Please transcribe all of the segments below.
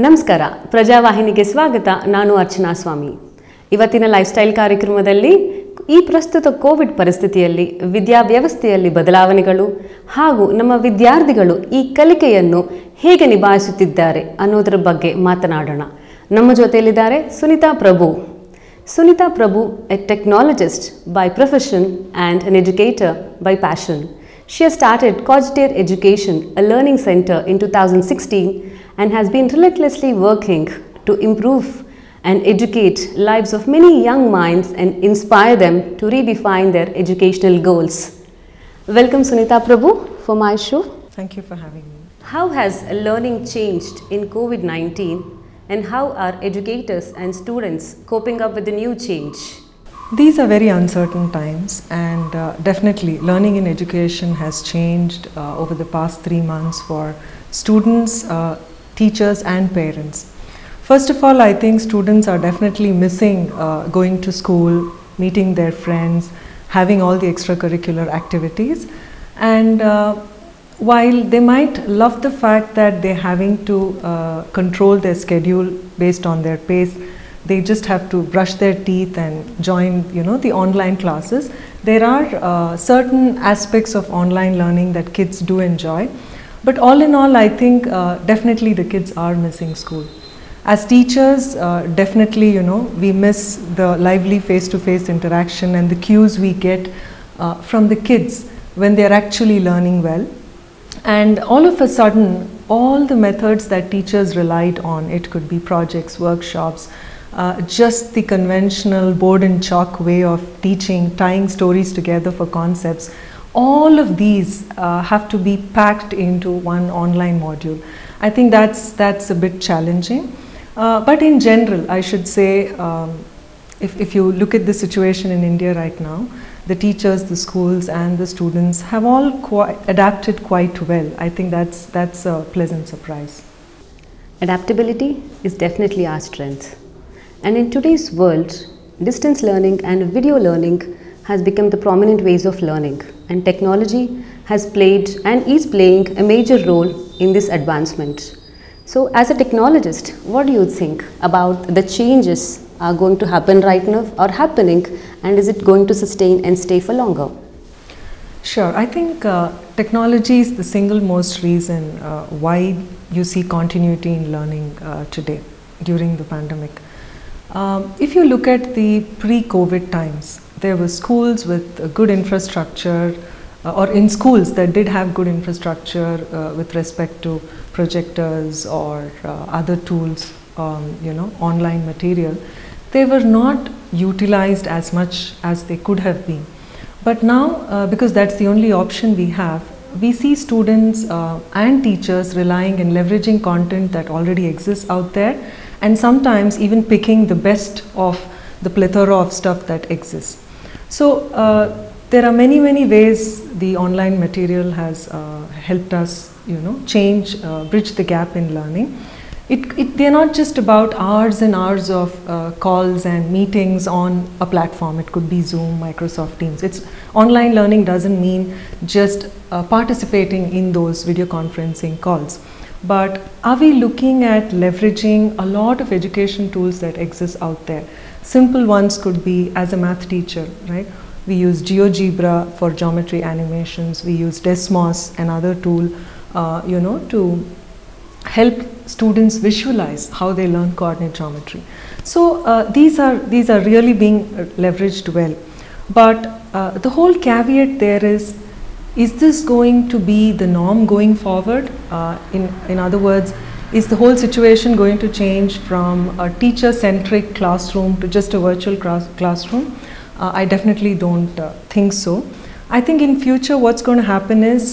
ನಮಸ್ಕಾರ ಪ್ರಜಾವಾಹಿನಿಗೆ ಸ್ವಾಗತ. ನಾನು ಅರ್ಚನಾ ಸ್ವಾಮಿ. ಇವತ್ತಿನ ಲೈಫ್ ಸ್ಟೈಲ್ ಕಾರ್ಯಕ್ರಮದಲ್ಲಿ ಈ ಪ್ರಸ್ತುತ ಕೋವಿಡ್ ಪರಿಸ್ಥಿತಿಯಲ್ಲಿ ವಿದ್ಯಾವ್ಯವಸ್ಥೆಯಲ್ಲಿ ಬದಲಾವಣೆಗಳು ಹಾಗೂ ನಮ್ಮ ವಿದ್ಯಾರ್ಥಿಗಳು ಈ ಕಲಿಕೆಯನ್ನು ಹೇಗೆ ನಿಭಾಯಿಸುತ್ತಿದ್ದಾರೆ ಅನ್ನೋದರ ಬಗ್ಗೆ ಮಾತನಾಡೋಣ. ನಮ್ಮ ಜೊತೆಯಲ್ಲಿದ್ದಾರೆ ಸುನಿತಾ ಪ್ರಭು. Sunita Prabhu, a technologist by profession and an educator by passion. She has started Cogitate Education, a learning center in 2016 and has been relentlessly working to improve and educate lives of many young minds and inspire them to redefine their educational goals. Welcome Sunita Prabhu for my show. Thank you for having me. How has learning changed in COVID-19? And how are educators and students coping up with the new change? These are very uncertain times, and definitely learning in education has changed over the past 3 months for students, teachers and parents. First of all, I think students are definitely missing going to school, meeting their friends, having all the extracurricular activities, and while they might love the fact that they're having to control their schedule based on their pace, they just have to brush their teeth and join, the online classes. There are certain aspects of online learning that kids do enjoy, but all in all, I think definitely the kids are missing school. As teachers, definitely, we miss the lively face-to-face interaction and the cues we get from the kids when they're actually learning well. And all of a sudden, all the methods that teachers relied on, it could be projects, workshops, just the conventional board and chalk way of teaching, tying stories together for concepts, all of these have to be packed into one online module. I think that's a bit challenging. But in general, I should say, if you look at the situation in India right now, the teachers, the schools and the students have all adapted quite well. I think that's a pleasant surprise. Adaptability is definitely our strength. And in today's world, distance learning and video learning has become the prominent ways of learning, and technology has played and is playing a major role in this advancement. So as a technologist, what do you think about the changes are going to happen right now or happening, and is it going to sustain and stay for longer? Sure, I think technology is the single most reason why you see continuity in learning today during the pandemic. If you look at the pre-COVID times, there were schools with good infrastructure or in schools that did have good infrastructure with respect to projectors or other tools, online material. They were not utilized as much as they could have been. But now, because that's the only option we have, we see students and teachers relying and leveraging content that already exists out there, and sometimes even picking the best of the plethora of stuff that exists. So there are many ways the online material has helped us, change, bridge the gap in learning. They're not just about hours and hours of calls and meetings on a platform. It could be Zoom, Microsoft Teams. Online learning doesn't mean just participating in those video conferencing calls. But are we looking at leveraging a lot of education tools that exist out there? Simple ones could be, as a math teacher, right? We use GeoGebra for geometry animations. We use Desmos, another tool, to help students visualize how they learn coordinate geometry. So these are really being leveraged well. But the whole caveat there is this going to be the norm going forward? In other words, is the whole situation going to change from a teacher-centric classroom to just a virtual classroom? I definitely don't think so. I think in future what's going to happen is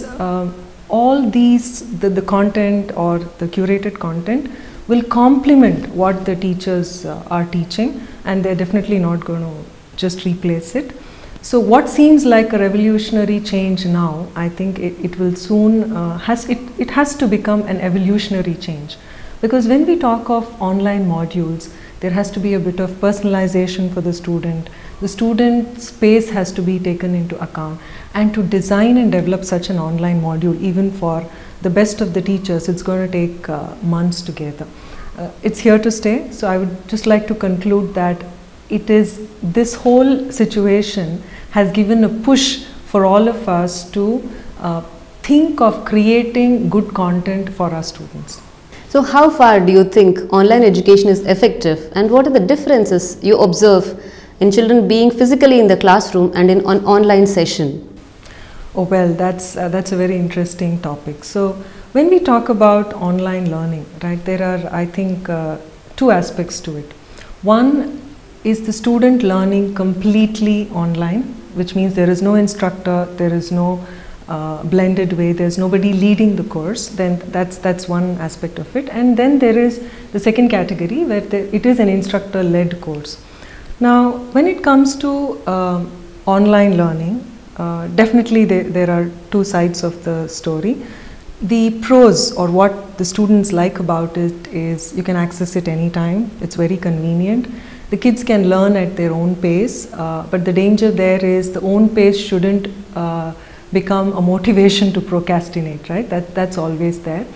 all these, the content or the curated content will complement what the teachers are teaching, and they're definitely not going to just replace it. So what seems like a revolutionary change now, I think it will soon, it has to become an evolutionary change. Because when we talk of online modules, there has to be a bit of personalization for the student. The student space has to be taken into account, and to design and develop such an online module, even for the best of the teachers, it's going to take months together. it's here to stay. So I would just like to conclude that this whole situation has given a push for all of us to think of creating good content for our students. So how far do you think online education is effective, and what are the differences you observe in children being physically in the classroom and in an online session? Oh well, that's a very interesting topic. So when we talk about online learning, right, there are, I think, two aspects to it. One is the student learning completely online, which means there is no instructor, there is no blended way, there's nobody leading the course. Then that's one aspect of it. And then there is the second category where it is an instructor-led course. Now, when it comes to online learning, definitely there are two sides of the story. The pros, or what the students like about it, is you can access it anytime. It's very convenient. The kids can learn at their own pace, but the danger there is the own pace shouldn't become a motivation to procrastinate, right? That's always there.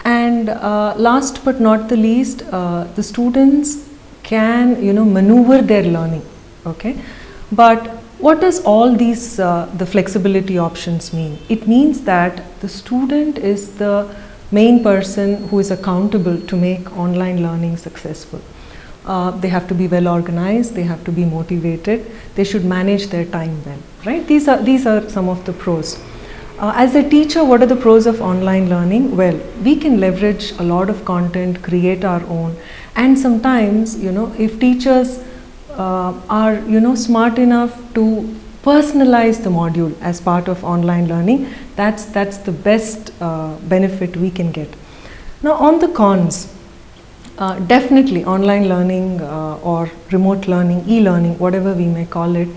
And last but not the least, the students can, maneuver their learning, okay? But what does all these the flexibility options mean? It means that the student is the main person who is accountable to make online learning successful. They have to be well organized, they have to be motivated, they should manage their time well, right? These are some of the pros. As a teacher, what are the pros of online learning? Well, we can leverage a lot of content, create our own, and sometimes, if teachers are smart enough to personalize the module as part of online learning, that's the best benefit we can get. Now, on the cons, definitely online learning or remote learning, e-learning, whatever we may call it,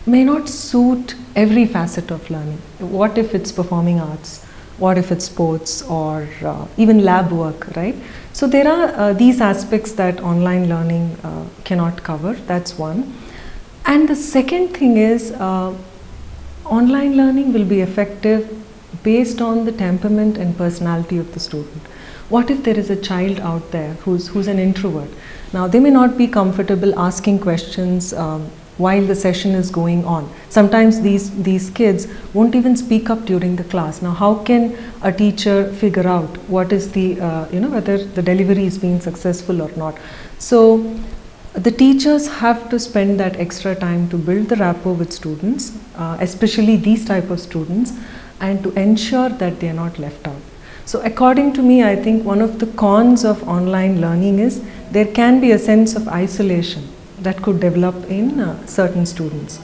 may not suit every facet of learning. What if it's performing arts? What if it's sports, or even lab work, right? So there are these aspects that online learning cannot cover. That's one. And the second thing is online learning will be effective based on the temperament and personality of the student. What if there is a child out there who's an introvert? Now, they may not be comfortable asking questions while the session is going on. Sometimes these kids won't even speak up during the class. Now, how can a teacher figure out what is the, whether the delivery is being successful or not? So the teachers have to spend that extra time to build the rapport with students, especially these type of students, and to ensure that they are not left out. So according to me, I think one of the cons of online learning is there can be a sense of isolation that could develop in certain students.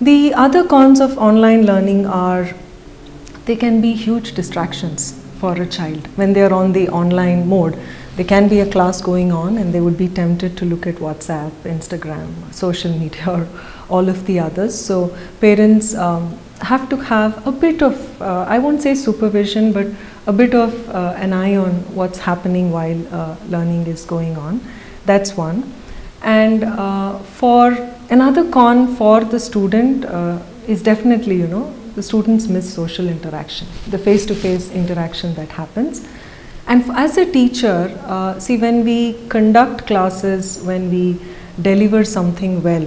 The other cons of online learning are they can be huge distractions for a child when they are on the online mode. There can be a class going on and they would be tempted to look at WhatsApp, Instagram, social media, or all of the others. So parents have to have a bit of, I won't say supervision, but a bit of an eye on what's happening while learning is going on. That's one. And for another con for the student is definitely, the students miss social interaction, the face-to-face interaction that happens. And as a teacher, see, when we conduct classes, when we deliver something well,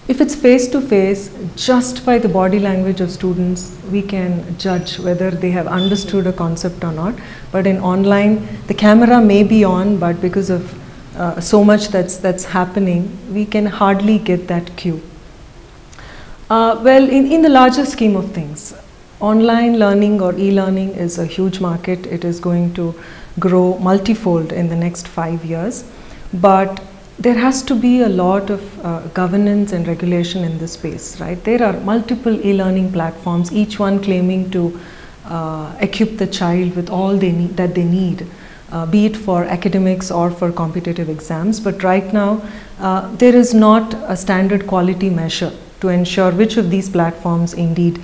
if it's face-to-face, just by the body language of students, we can judge whether they have understood a concept or not. But in online, the camera may be on, but because of so much that's happening, we can hardly get that cue. Well, in the larger scheme of things, online learning or e-learning is a huge market. It is going to grow multifold in the next 5 years. But there has to be a lot of governance and regulation in this space, right? There are multiple e-learning platforms, each one claiming to equip the child with all that they need, be it for academics or for competitive exams. But right now, there is not a standard quality measure to ensure which of these platforms indeed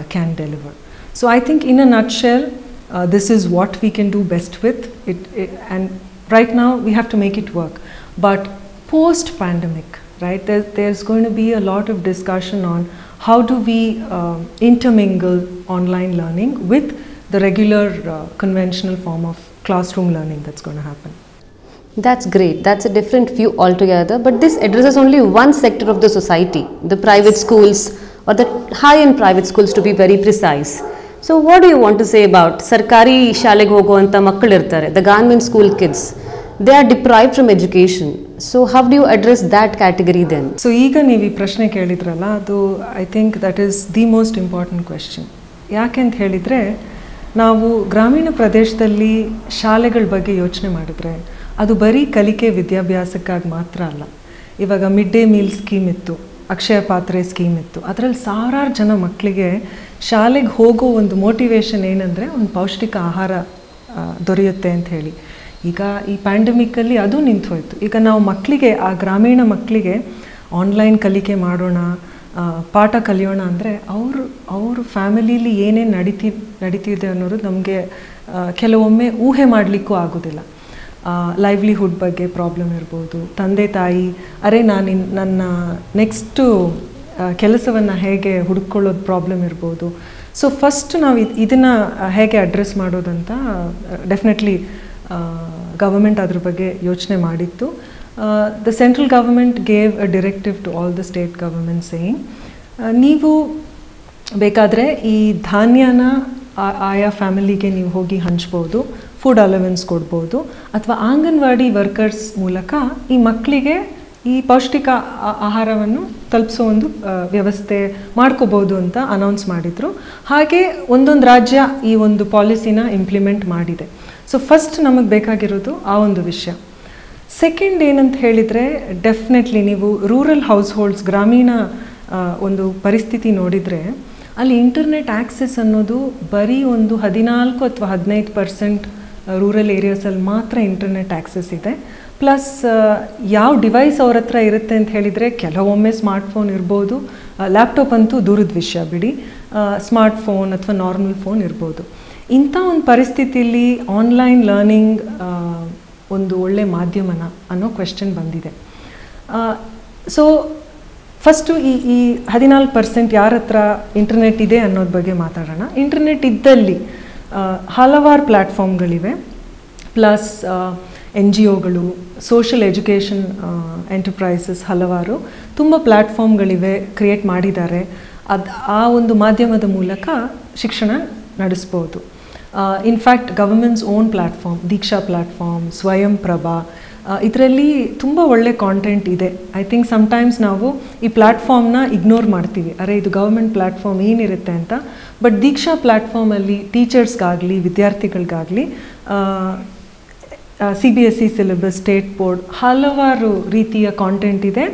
can deliver. So I think in a nutshell, this is what we can do best with it, and right now we have to make it work. But post-pandemic, right, there's going to be a lot of discussion on how do we intermingle online learning with the regular conventional form of classroom learning that's going to happen. That's great. That's a different view altogether. But this addresses only one sector of the society, the private schools or the high-end private schools to be very precise. So what do you want to say about Sarkari ಶಾಲೆಗೆ ಹೋಗುವಂಥ ಮಕ್ಕಳು ಇರ್ತಾರೆ, the government school kids? They are deprived from education. So how do you address that category then? So ಈಗ ನೀವು ಈ ಪ್ರಶ್ನೆ ಕೇಳಿದ್ರಲ್ಲ, ಅದು I think that is the most important question. ಯಾಕೆಂತ ಹೇಳಿದರೆ, ನಾವು ಗ್ರಾಮೀಣ ಪ್ರದೇಶದಲ್ಲಿ ಶಾಲೆಗಳ ಬಗ್ಗೆ ಯೋಚನೆ ಮಾಡಿದ್ರೆ ಅದು ಬರೀ ಕಲಿಕೆ ವಿದ್ಯಾಭ್ಯಾಸಕ್ಕಾಗಿ ಮಾತ್ರ ಅಲ್ಲ. ಇವಾಗ ಮಿಡ್ ಡೇ ಮೀಲ್ ಸ್ಕೀಮ್ ಇತ್ತು, ಅಕ್ಷಯ ಪಾತ್ರೆ ಸ್ಕೀಮ್ ಇತ್ತು. ಅದರಲ್ಲಿ ಸಾವಿರಾರು ಜನ ಮಕ್ಕಳಿಗೆ ಶಾಲೆಗೆ ಹೋಗೋ ಒಂದು ಮೋಟಿವೇಶನ್ ಏನಂದರೆ ಒಂದು ಪೌಷ್ಟಿಕ ಆಹಾರ ದೊರೆಯುತ್ತೆ ಅಂತ ಹೇಳಿ. ಈಗ ಈ ಪ್ಯಾಂಡಮಿಕ್ಕಲ್ಲಿ ಅದು ನಿಂತು ಹೋಯಿತು. ಈಗ ನಾವು ಮಕ್ಕಳಿಗೆ, ಆ ಗ್ರಾಮೀಣ ಮಕ್ಕಳಿಗೆ ಆನ್ಲೈನ್ ಕಲಿಕೆ ಮಾಡೋಣ, ಪಾಠ ಕಲಿಯೋಣ ಅಂದರೆ ಅವ್ರ ಫ್ಯಾಮಿಲೀಲಿ ಏನೇನು ನಡೀತಿದೆ ಅನ್ನೋದು ನಮಗೆ ಕೆಲವೊಮ್ಮೆ ಊಹೆ ಮಾಡಲಿಕ್ಕೂ ಆಗೋದಿಲ್ಲ. ಲೈವ್ಲಿಹುಡ್ ಬಗ್ಗೆ ಪ್ರಾಬ್ಲಮ್ ಇರ್ಬೋದು, ತಂದೆ ತಾಯಿ ನನ್ನ ನೆಕ್ಸ್ಟು ಕೆಲಸವನ್ನು ಹೇಗೆ ಹುಡುಕೊಳ್ಳೋದು ಪ್ರಾಬ್ಲಮ್ ಇರ್ಬೋದು. ಸೊ ಫಸ್ಟ್ ನಾವು ಇದನ್ನು ಹೇಗೆ ಅಡ್ರೆಸ್ ಮಾಡೋದಂತ ಡೆಫಿನೆಟ್ಲಿ ಗವರ್ಮೆಂಟ್ ಅದ್ರ ಬಗ್ಗೆ ಯೋಚನೆ ಮಾಡಿತ್ತು. The central government gave a directive to all the state government saying, ನೀವು ಬೇಕಾದರೆ ಈ ಧಾನ್ಯನ ಆಯಾ ಫ್ಯಾಮಿಲಿಗೆ ನೀವು ಹೋಗಿ ಹಂಚ್ಬೋದು, ಫುಡ್ ಅಲವೆನ್ಸ್ ಕೊಡ್ಬೋದು, ಅಥವಾ ಅಂಗನವಾಡಿ ವರ್ಕರ್ಸ್ ಮೂಲಕ ಈ ಮಕ್ಕಳಿಗೆ ಈ ಪೌಷ್ಟಿಕ ಆಹಾರವನ್ನು ತಲುಪಿಸೋ ಒಂದು ವ್ಯವಸ್ಥೆ ಮಾಡ್ಕೋಬೋದು ಅಂತ ಅನೌನ್ಸ್ ಮಾಡಿದರು. ಹಾಗೆ ಒಂದೊಂದು ರಾಜ್ಯ ಈ ಒಂದು ಪಾಲಿಸಿನ ಇಂಪ್ಲಿಮೆಂಟ್ ಮಾಡಿದೆ. ಸೊ ಫಸ್ಟ್ ನಮಗೆ ಬೇಕಾಗಿರೋದು ಆ ಒಂದು ವಿಷಯ. ಸೆಕೆಂಡ್ ಏನಂತ ಹೇಳಿದರೆ, ಡೆಫಿನೆಟ್ಲಿ ನೀವು ರೂರಲ್ ಹೌಸ್ ಹೋಲ್ಡ್ಸ್, ಗ್ರಾಮೀಣ ಒಂದು ಪರಿಸ್ಥಿತಿ ನೋಡಿದರೆ ಅಲ್ಲಿ ಇಂಟರ್ನೆಟ್ ಆ್ಯಕ್ಸೆಸ್ ಅನ್ನೋದು ಬರೀ ಒಂದು 14 ಅಥವಾ 15% ರೂರಲ್ ಏರಿಯಾಸಲ್ಲಿ ಮಾತ್ರ ಇಂಟರ್ನೆಟ್ ಆ್ಯಕ್ಸೆಸ್ ಇದೆ. ಪ್ಲಸ್ ಯಾವ ಡಿವೈಸ್ ಅವ್ರ ಹತ್ರ ಇರುತ್ತೆ ಅಂತ ಹೇಳಿದರೆ, ಕೆಲವೊಮ್ಮೆ ಸ್ಮಾರ್ಟ್ಫೋನ್ ಇರ್ಬೋದು, ಲ್ಯಾಪ್ಟಾಪ್ ಅಂತೂ ದೂರದ ವಿಷಯ ಬಿಡಿ, ಸ್ಮಾರ್ಟ್ಫೋನ್ ಅಥವಾ ನಾರ್ಮಲ್ ಫೋನ್ ಇರ್ಬೋದು. ಇಂಥ ಒಂದು ಪರಿಸ್ಥಿತಿಯಲ್ಲಿ ಆನ್ಲೈನ್ ಲರ್ನಿಂಗ್ ಒಂದು ಒಳ್ಳೆ ಮಾಧ್ಯಮನ ಅನ್ನೋ ಕ್ವೆಶ್ಚನ್ ಬಂದಿದೆ. ಸೊ ಫಸ್ಟು ಈ 14% ಯಾರ ಹತ್ರ ಇಂಟರ್ನೆಟ್ ಇದೆ ಅನ್ನೋದ್ರ ಬಗ್ಗೆ ಮಾತಾಡೋಣ. ಇಂಟರ್ನೆಟ್ ಇದ್ದಲ್ಲಿ ಹಲವಾರು ಪ್ಲ್ಯಾಟ್ಫಾರ್ಮ್ಗಳಿವೆ. ಪ್ಲಸ್ NGOಗಳು, ಸೋಷಿಯಲ್ ಎಜುಕೇಷನ್ ಎಂಟರ್ಪ್ರೈಸಸ್ ಹಲವಾರು ತುಂಬ ಪ್ಲ್ಯಾಟ್ಫಾರ್ಮ್ಗಳಿವೆ, ಕ್ರಿಯೇಟ್ ಮಾಡಿದ್ದಾರೆ. ಆ ಒಂದು ಮಾಧ್ಯಮದ ಮೂಲಕ ಶಿಕ್ಷಣ ನಡೆಸ್ಬೋದು. ಇನ್ಫ್ಯಾಕ್ಟ್ ಗವರ್ಮೆಂಟ್ಸ್ ಓನ್ ಪ್ಲ್ಯಾಟ್ಫಾರ್ಮ್, ದೀಕ್ಷಾ ಪ್ಲ್ಯಾಟ್ಫಾರ್ಮ್, ಸ್ವಯಂ ಪ್ರಭಾ, ಇದರಲ್ಲಿ ತುಂಬ ಒಳ್ಳೆ ಕಾಂಟೆಂಟ್ ಇದೆ. ಐ ಥಿಂಕ್ ಸಮ್ಟೈಮ್ಸ್ ನಾವು ಈ ಪ್ಲ್ಯಾಟ್ಫಾರ್ಮ್ನ ಇಗ್ನೋರ್ ಮಾಡ್ತೀವಿ, ಇದು ಗೌರ್ಮೆಂಟ್ ಪ್ಲ್ಯಾಟ್ಫಾರ್ಮ್ ಏನಿರುತ್ತೆ ಅಂತ. ಬಟ್ ದೀಕ್ಷಾ ಪ್ಲ್ಯಾಟ್ಫಾರ್ಮಲ್ಲಿ ಟೀಚರ್ಸ್ಗಾಗಲಿ ವಿದ್ಯಾರ್ಥಿಗಳಿಗಾಗಲಿ CBSE ಸಿಲೆಬಸ್, ಸ್ಟೇಟ್ ಬೋರ್ಡ್, ಹಲವಾರು ರೀತಿಯ ಕಾಂಟೆಂಟ್ ಇದೆ.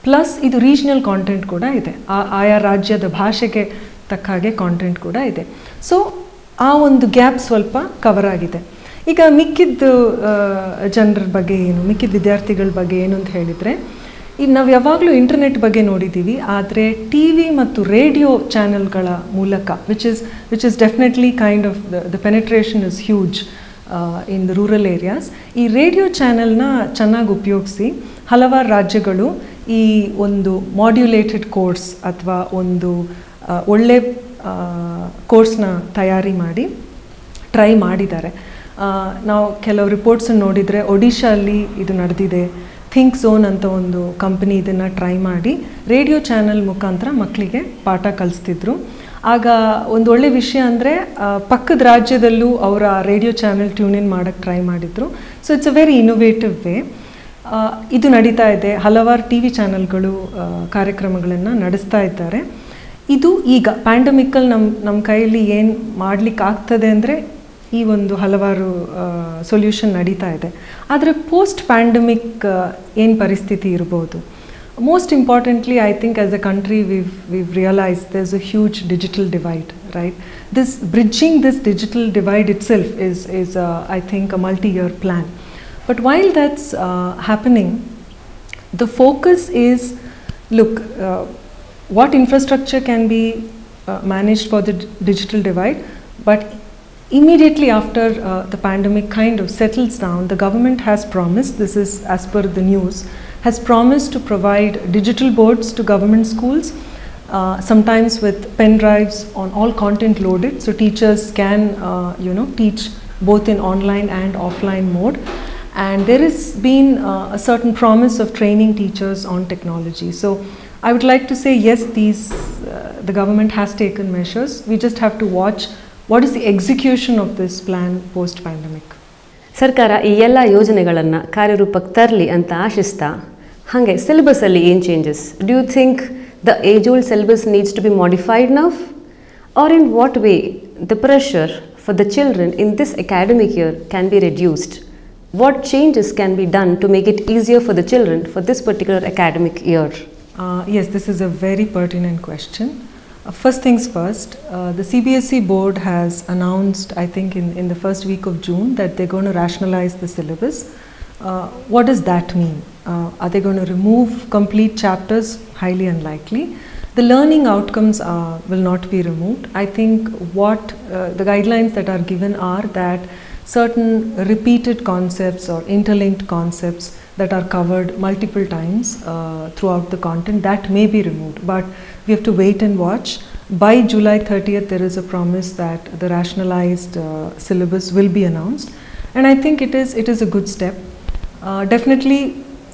ಪ್ಲಸ್ ಇದು ರೀಜ್ನಲ್ ಕಾಂಟೆಂಟ್ ಕೂಡ ಇದೆ, ಆಯಾ ರಾಜ್ಯದ ಭಾಷೆಗೆ ತಕ್ಕ ಹಾಗೆ ಕಾಂಟೆಂಟ್ ಕೂಡ ಇದೆ. ಸೊ ಆ ಒಂದು ಗ್ಯಾಪ್ ಸ್ವಲ್ಪ ಕವರ್ ಆಗಿದೆ. ಈಗ ಮಿಕ್ಕಿದ ಜನರ ಬಗ್ಗೆ ಏನು, ಮಿಕ್ಕಿದ ವಿದ್ಯಾರ್ಥಿಗಳ ಬಗ್ಗೆ ಏನು ಅಂತ ಹೇಳಿದರೆ, ಈಗ ನಾವು ಯಾವಾಗಲೂ ಇಂಟರ್ನೆಟ್ ಬಗ್ಗೆ ನೋಡಿದ್ದೀವಿ, ಆದರೆ TV ಮತ್ತು ರೇಡಿಯೋ ಚಾನೆಲ್ಗಳ ಮೂಲಕ which is definitely kind of the penetration is huge in the rural areas. ಈ ರೇಡಿಯೋ ಚಾನೆಲ್ನ ಚೆನ್ನಾಗಿ ಉಪಯೋಗಿಸಿ ಹಲವಾರು ರಾಜ್ಯಗಳು ಈ ಒಂದು ಮಾಡ್ಯುಲೇಟೆಡ್ ಕೋರ್ಸ್ ಅಥವಾ ಒಂದು ಒಳ್ಳೆ ಕೋರ್ಸ್ನ ತಯಾರಿ ಮಾಡಿ ಟ್ರೈ ಮಾಡಿದ್ದಾರೆ. ನಾವು ಕೆಲವು ರಿಪೋರ್ಟ್ಸನ್ನು ನೋಡಿದರೆ ಒಡಿಶಾಲ್ಲಿ ಇದು ನಡೆದಿದೆ. ಥಿಂಕ್ ಝೋನ್ ಅಂತ ಒಂದು ಕಂಪನಿ ಇದನ್ನು ಟ್ರೈ ಮಾಡಿ ರೇಡಿಯೋ ಚಾನೆಲ್ ಮುಖಾಂತರ ಮಕ್ಕಳಿಗೆ ಪಾಠ ಕಲಿಸ್ತಿದ್ರು. ಆಗ ಒಂದು ಒಳ್ಳೆ ವಿಷಯ ಅಂದರೆ ಪಕ್ಕದ ರಾಜ್ಯದಲ್ಲೂ ಅವರ ರೇಡಿಯೋ ಚಾನೆಲ್ ಟ್ಯೂನ್ ಇನ್ ಮಾಡೋಕ್ಕೆ ಟ್ರೈ ಮಾಡಿದರು. So it's a very innovative way. ಇದು ನಡೀತಾ ಇದೆ. ಹಲವಾರು TV ಚಾನೆಲ್ಗಳು ಕಾರ್ಯಕ್ರಮಗಳನ್ನು ನಡೆಸ್ತಾ ಇದ್ದಾರೆ. ಇದು ಈಗ ಪ್ಯಾಂಡಮಿಕ್ಕಲ್ಲಿ ನಮ್ಮ ಕೈಯಲ್ಲಿ ಏನು ಮಾಡಲಿಕ್ಕೆ ಆಗ್ತದೆ ಅಂದರೆ ಈ ಒಂದು ಹಲವಾರು ಸೊಲ್ಯೂಷನ್ ನಡೀತಾ ಇದೆ. ಆದರೆ ಪೋಸ್ಟ್ ಪ್ಯಾಂಡಮಿಕ್ ಏನು ಪರಿಸ್ಥಿತಿ ಇರ್ಬೋದು? Most importantly, I think as a country we've realized there's a huge digital divide, right? Bridging this digital divide itself is I think a multi-year plan. But while that's happening, the focus is, look, what infrastructure can be managed for the digital divide, but immediately after the pandemic kind of settles down, the government has promised, this is as per the news, has promised to provide digital boards to government schools, sometimes with pen drives on all content loaded, so teachers can teach both in online and offline mode. and there has been a certain promise of training teachers on technology. So I would like to say yes, the government has taken measures. We just have to watch what is the execution of this plan post-pandemic. ಸರ್ಕಾರ ಈ ಎಲ್ಲ ಯೋಜನೆಗಳನ್ನು ಕಾರ್ಯರೂಪಕ್ಕೆ ತರಲಿ ಅಂತ ಆಶಿಸ್ತಾ, ಹಾಗೆ ಸಿಲೆಬಸ್ಸಲ್ಲಿ ಏನು changes? Do you think the age old syllabus needs to be modified now? Or in what way the pressure for the children in this academic year can be reduced? What changes can be done to make it easier for the children for this particular academic year? Yes, this is a very pertinent question. First things first, the CBSE board has announced, I think in the first week of June, that they're going to rationalize the syllabus. What does that mean? Are they going to remove complete chapters? Highly unlikely. The learning outcomes will not be removed. I think what the guidelines that are given are that certain repeated concepts or interlinked concepts that are covered multiple times throughout the content, that may be removed, but we have to wait and watch. By July 30th there is a promise that the rationalized syllabus will be announced, and I think it is a good step. Definitely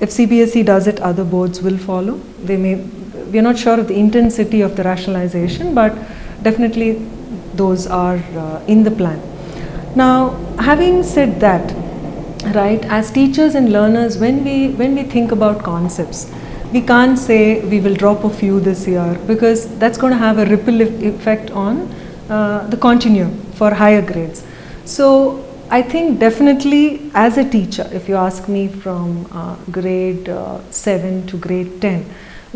if CBSE does it, other boards will follow. We are not sure of the intensity of the rationalization, but definitely those are in the plan. Now, having said that, right, as teachers and learners, when we think about concepts, we can't say we will drop a few this year, because that's going to have a ripple effect on the continuum for higher grades. So I think definitely as a teacher, if you ask me from grade 7 to grade 10,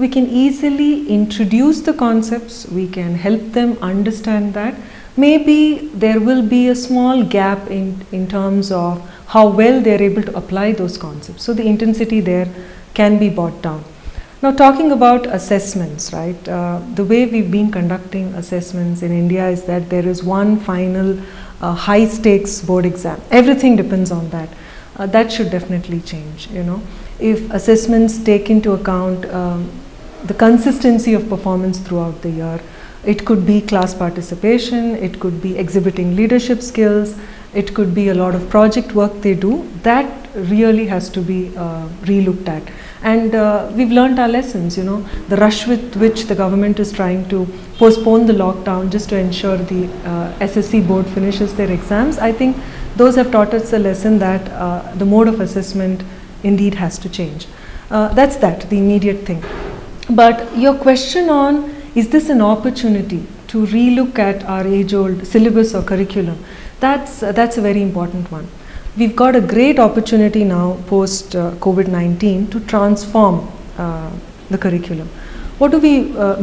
we can easily introduce the concepts, we can help them understand that. Maybe there will be a small gap in terms of how well they are able to apply those concepts. So the intensity there can be brought down. Now talking about assessments, right? The way we've been conducting assessments in India is that there is one final high stakes board exam. Everything depends on that. That should definitely change, you know. If assessments take into account the consistency of performance throughout the year, it could be class participation, it could be exhibiting leadership skills, it could be a lot of project work they do. That really has to be re-looked at. And we've learnt our lessons, you know, the rush with which the government is trying to postpone the lockdown just to ensure the SSC board finishes their exams. I think those have taught us a lesson that the mode of assessment indeed has to change. That's the immediate thing. But your question on, is this an opportunity to relook at our age-old syllabus or curriculum? That's a very important one. We've got a great opportunity now post COVID-19 to transform the curriculum. What do we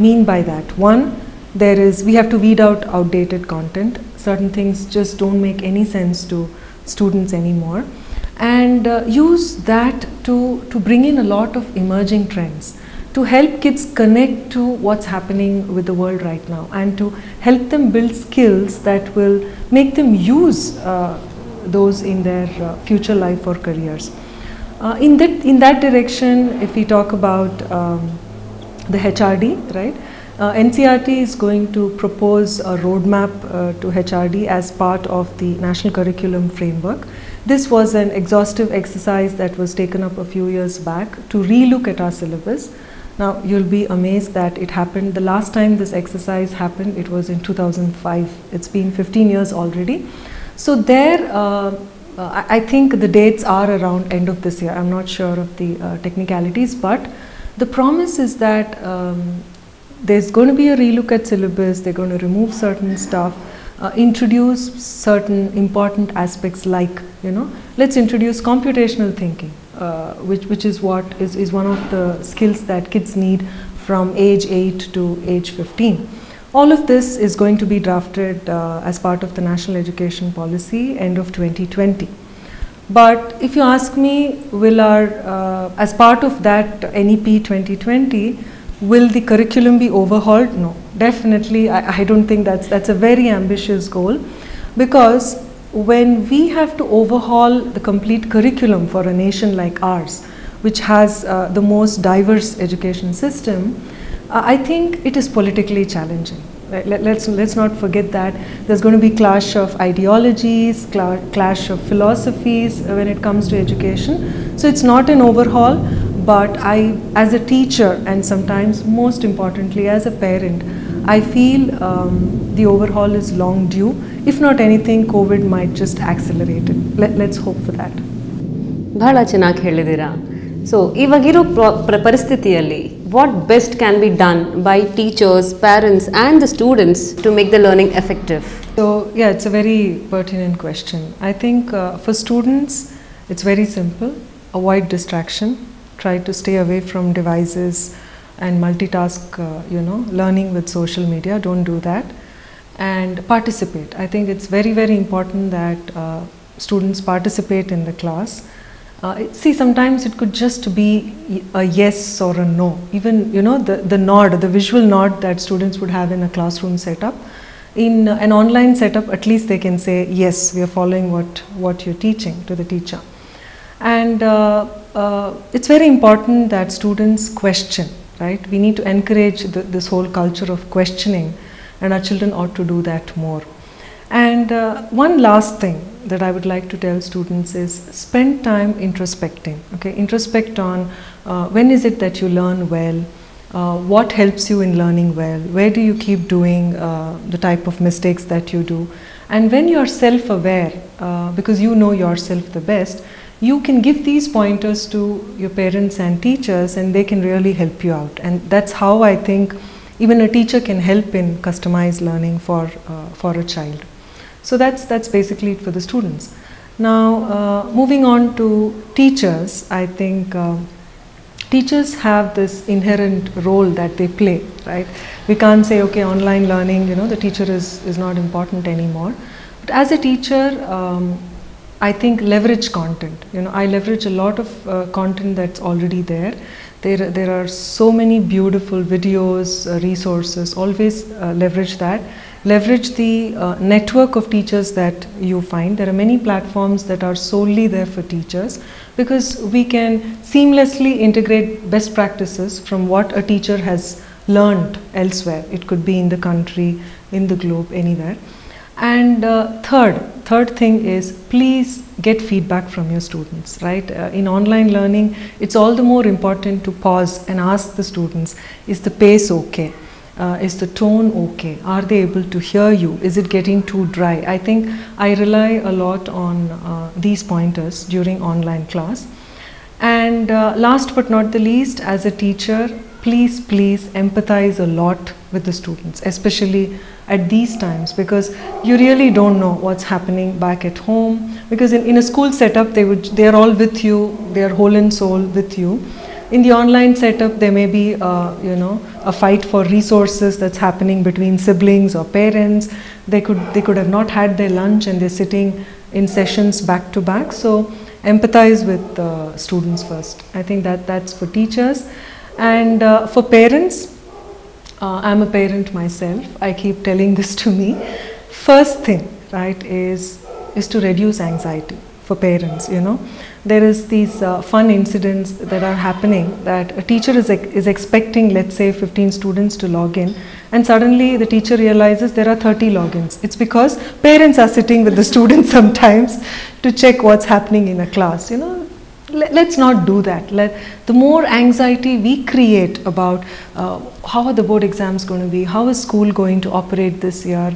mean by that? One, we have to weed out outdated content. Certain things just don't make any sense to students anymore, and use that to bring in a lot of emerging trends, to help kids connect to what's happening with the world right now, and to help them build skills that will make them use those in their future life or careers. In that direction, if we talk about the HRD, right, NCERT is going to propose a roadmap to HRD as part of the National Curriculum Framework. This was an exhaustive exercise that was taken up a few years back to relook at our syllabus. Now you'll be amazed that it happened, the last time this exercise happened, it was in 2005. It's been 15 years already. So there, I think the dates are around end of this year. I'm not sure of the technicalities, but the promise is that there's going to be a relook at syllabus, they're going to remove certain stuff, introduce certain important aspects like, you know, let's introduce computational thinking. Which is what is one of the skills that kids need from age 8 to age 15. All of this is going to be drafted as part of the National Education Policy end of 2020. But if you ask me, as part of that NEP 2020, will the curriculum be overhauled? No, definitely I don't think that's a very ambitious goal, because when we have to overhaul the complete curriculum for a nation like ours, which has the most diverse education system, I think it is politically challenging. Let's not forget that there's going to be clash of ideologies, clash of philosophies when it comes to education. So it's not an overhaul, but I, as a teacher, and sometimes most importantly as a parent, I feel the overhaul is long due. If not anything, COVID might just accelerate it. Let's hope for that. ಬಹಳ ಚೆನ್ನಾಗಿ ಹೇಳಿದ್ದೀರಾ. So ಇವಾಗಿರೋ ಪರಿಸ್ಥಿತಿಯಲ್ಲಿ what best can be done by teachers, parents and the students to make the learning effective? So yeah, it's a very pertinent question. I think for students it's very simple. Avoid distraction, try to stay away from devices and multitask, learning with social media. Don't do that, and participate. I think it's very, very important that students participate in the class. See, sometimes it could just be a yes or a no. Even the nod, the visual nod that students would have in a classroom setup. In an online setup, at least they can say yes, we are following what you're teaching to the teacher. And it's very important that students question, right? We need to encourage this whole culture of questioning, and our children ought to do that more. And one last thing that I would like to tell students is spend time introspecting. Okay, introspect on when is it that you learn well, what helps you in learning well, where do you keep doing the type of mistakes that you do, and when you are self-aware, because you know yourself the best, you can give these pointers to your parents and teachers, and they can really help you out. And that's how I think even a teacher can help in customized learning for a child. So that's basically it for the students. Now moving on to teachers, I think teachers have this inherent role that they play, right? We can't say, okay, online learning, the teacher is not important anymore. But as a teacher, I think leverage content. I leverage a lot of content that's already there. There are so many beautiful videos, resources. Always leverage that. Leverage the network of teachers that you find. There are many platforms that are solely there for teachers, because we can seamlessly integrate best practices from what a teacher has learned elsewhere. It could be in the country, in the globe, anywhere. And third thing is, please get feedback from your students, right? In online learning, it's all the more important to pause and ask the students, is the pace okay? Is the tone okay? Are they able to hear you? Is it getting too dry? I think I rely a lot on these pointers during online class. And last but not the least, as a teacher, please empathize a lot with the students, especially at these times, because you really don't know what's happening back at home. Because in a school setup, they are all with you, they are whole and soul with you. In the online setup, there may be a fight for resources that's happening between siblings or parents. They could have not had their lunch and they're sitting in sessions back to back. So empathize with students first. I think that's for teachers. And for parents, I'm a parent myself. I keep telling this to me. First thing, right, is to reduce anxiety for parents. There is these fun incidents that are happening, that a teacher is expecting, let's say, 15 students to log in, and suddenly the teacher realizes there are 30 logins. It's because parents are sitting with the students sometimes to check what's happening in a class. Let's not do that. The more anxiety we create about how are the board exams going to be, how is school going to operate this year,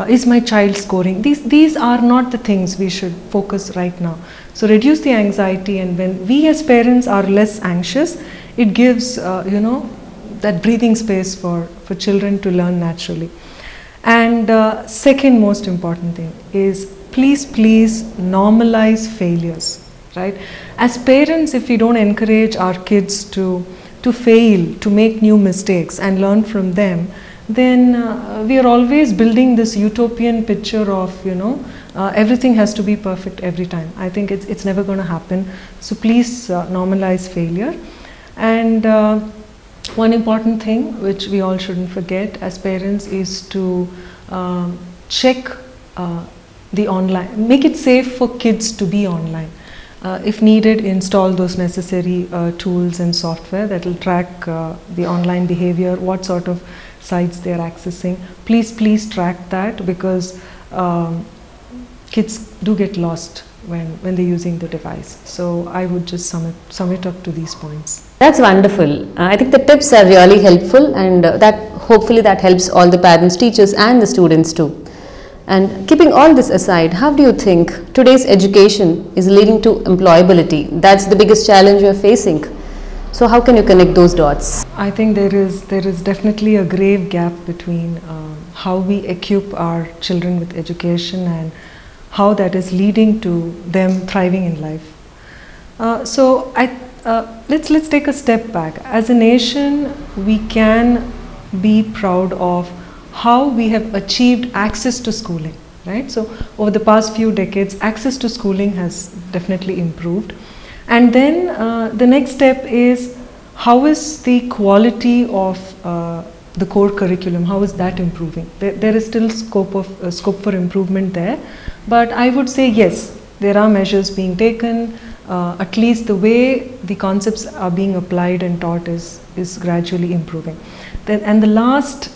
is my child scoring, these are not the things we should focus right now. So reduce the anxiety, and when we as parents are less anxious, it gives that breathing space for children to learn naturally. And second most important thing is, please normalize failures, right? As parents, if we don't encourage our kids to fail, to make new mistakes and learn from them, then we are always building this utopian picture of everything has to be perfect every time. I think it's never going to happen. So please normalize failure. And one important thing which we all shouldn't forget as parents is to check the online, make it safe for kids to be online. If needed, install those necessary tools and software that will track the online behavior, what sort of sites they are accessing. Please track that, because kids do get lost when they're using the device. So I would just sum it up to these points. That's wonderful. I think the tips are really helpful, and that hopefully that helps all the parents, teachers and the students too. And keeping all this aside, how do you think today's education is leading to employability? That's the biggest challenge we are facing. So how can you connect those dots? I think there is definitely a grave gap between how we equip our children with education and how that is leading to them thriving in life. So let's take a step back. As a nation, we can be proud of how we have achieved access to schooling, right? So over the past few decades, access to schooling has definitely improved. And then the next step is, how is the quality of the core curriculum, how is that improving? There is still scope for improvement there, but I would say yes, there are measures being taken. At least the way the concepts are being applied and taught is gradually improving. And the last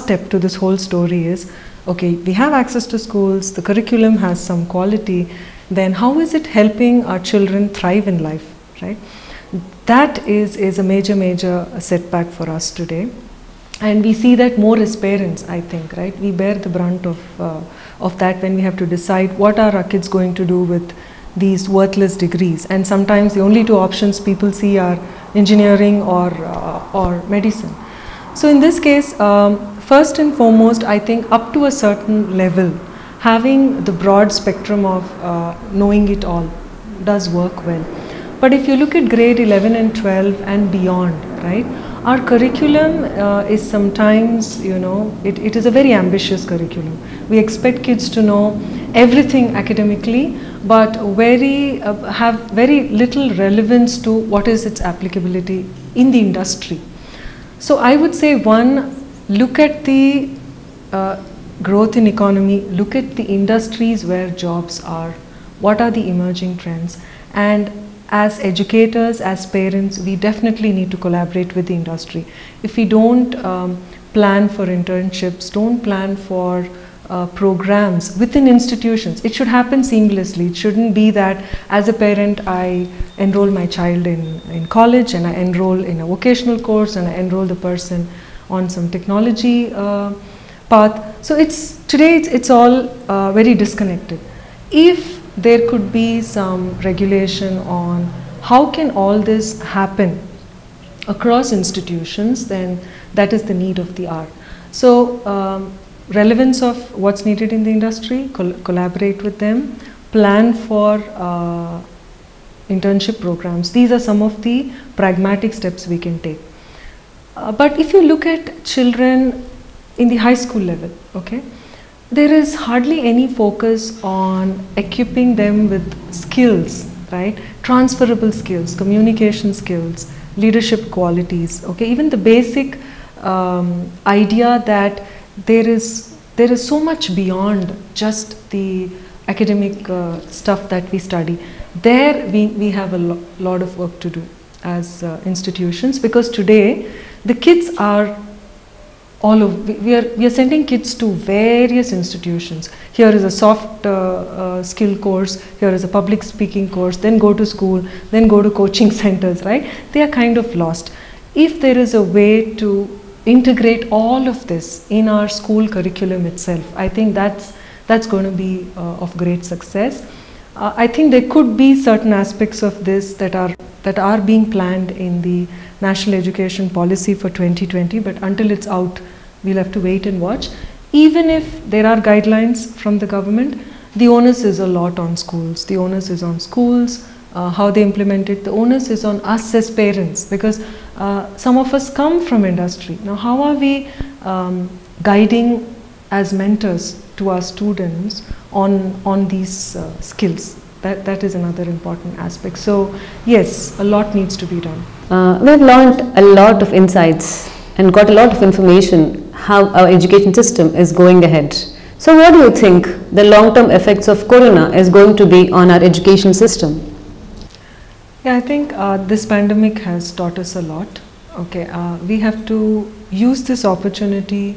step to this whole story is, okay, we have access to schools, the curriculum has some quality, then how is it helping our children thrive in life, right? That is a major setback for us today. And we see that more as parents, I think, right? We bear the brunt of that when we have to decide what are our kids going to do with these worthless degrees. And sometimes the only two options people see are engineering or medicine. So in this case, first and foremost, I think up to a certain level, having the broad spectrum of knowing it all does work well. But if you look at grade 11 and 12 and beyond, right, our curriculum is sometimes, it is a very ambitious curriculum. We expect kids to know everything academically, but have very little relevance to what is its applicability in the industry. So I would say, one, look at the growth in economy, look at the industries where jobs are, what are the emerging trends, and as educators, as parents, we definitely need to collaborate with the industry. If we don't plan for internships, don't plan for programs within institutions, it should happen seamlessly. It shouldn't be that as a parent I enroll my child in college and I enroll in a vocational course and I enroll the person on some technology path. So today it's all very disconnected. If there could be some regulation on how can all this happen across institutions, then that is the need of the hour. So relevance of what's needed in the industry, collaborate with them, plan for internship programs. These are some of the pragmatic steps we can take. But if you look at children in the high school level, okay, there is hardly any focus on equipping them with skills, right? Transferable skills, communication skills, leadership qualities, okay? Even the basic idea that there is so much beyond just the academic stuff that we study. There we have a lot of work to do as institutions, because today the kids are all over. We are sending kids to various institutions. Here is a soft skill course, here is a public speaking course, then go to school, then go to coaching centers, right? They are kind of lost. If there is a way to integrate all of this in our school curriculum itself, I think that's going to be of great success. I think there could be certain aspects of this that are being planned in the National Education Policy for 2020, but until it's out, we'll have to wait and watch. Even if there are guidelines from the government, the onus is a lot on schools. The onus is on schools, how they implement it. The onus is on us as parents, because some of us come from industry. Now, how are we guiding as mentors to our students on these skills? That is another important aspect. So yes, a lot needs to be done. We've learned a lot of insights and got a lot of information how our education system is going ahead. So what do you think the long-term effects of Corona is going to be on our education system? Yeah, I think this pandemic has taught us a lot. Okay, we have to use this opportunity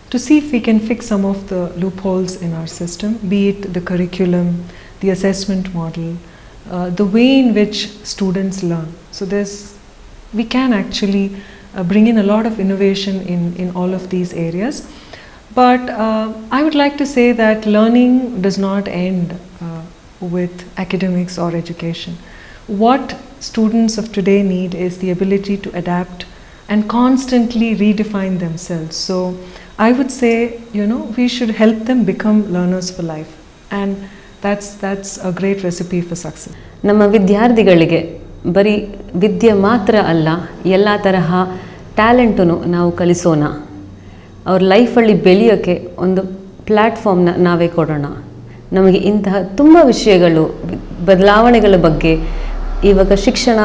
to see if we can fix some of the loopholes in our system, be it the curriculum, the assessment model, the way in which students learn. So we can actually bring in a lot of innovation in all of these areas. But I would like to say that learning does not end with academics or education. What students of today need is the ability to adapt and constantly redefine themselves. So I would say, we should help them become learners for life, and that's a great recipe for success. ನಮ್ಮ ವಿದ್ಯಾರ್ಥಿಗಳಿಗೆ ಬರೀ ವಿದ್ಯೆ ಮಾತ್ರ ಅಲ್ಲ, ಎಲ್ಲ ತರಹ ಟ್ಯಾಲೆಂಟನ್ನು ನಾವು ಕಲಿಸೋಣ. ಅವ್ರ ಲೈಫಲ್ಲಿ ಬೆಳೆಯೋಕ್ಕೆ ಒಂದು ಪ್ಲ್ಯಾಟ್ಫಾರ್ಮ್ನ ನಾವೇ ಕೊಡೋಣ. ನಮಗೆ ಇಂತಹ ತುಂಬ ವಿಷಯಗಳು, ಬದಲಾವಣೆಗಳ ಬಗ್ಗೆ, ಇವಾಗ ಶಿಕ್ಷಣ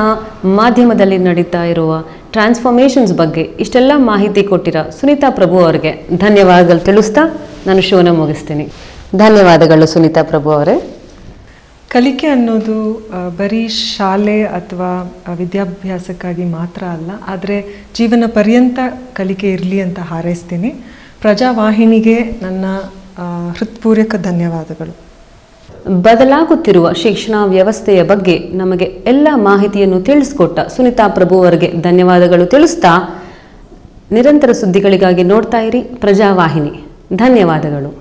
ಮಾಧ್ಯಮದಲ್ಲಿ ನಡೀತಾ ಇರುವ ಟ್ರಾನ್ಸ್ಫಾರ್ಮೇಷನ್ಸ್ ಬಗ್ಗೆ ಇಷ್ಟೆಲ್ಲ ಮಾಹಿತಿ ಕೊಟ್ಟಿರೋ ಸುನೀತಾ ಪ್ರಭು ಅವರಿಗೆ ಧನ್ಯವಾದಗಳು ತಿಳಿಸ್ತಾ ನಾನು ಶೋನ ಮುಗಿಸ್ತೀನಿ. ಧನ್ಯವಾದಗಳು ಸುನೀತಾ ಪ್ರಭು ಅವರೇ. ಕಲಿಕೆ ಅನ್ನೋದು ಬರೀ ಶಾಲೆ ಅಥವಾ ವಿದ್ಯಾಭ್ಯಾಸಕ್ಕಾಗಿ ಮಾತ್ರ ಅಲ್ಲ, ಆದರೆ ಜೀವನ ಪರ್ಯಂತ ಕಲಿಕೆ ಇರಲಿ ಅಂತ ಹಾರೈಸ್ತೀನಿ. ಪ್ರಜಾವಾಹಿನಿಗೆ ನನ್ನ ಹೃತ್ಪೂರ್ವಕ ಧನ್ಯವಾದಗಳು. ಬದಲಾಗುತ್ತಿರುವ ಶಿಕ್ಷಣ ವ್ಯವಸ್ಥೆಯ ಬಗ್ಗೆ ನಮಗೆ ಎಲ್ಲ ಮಾಹಿತಿಯನ್ನು ತಿಳಿಸ್ಕೊಟ್ಟ ಸುನೀತಾ ಪ್ರಭು ಅವರಿಗೆ ಧನ್ಯವಾದಗಳು ತಿಳಿಸ್ತಾ, ನಿರಂತರ ಸುದ್ದಿಗಳಿಗಾಗಿ ನೋಡ್ತಾ ಇರಿ ಪ್ರಜಾವಾಹಿನಿ. ಧನ್ಯವಾದಗಳು.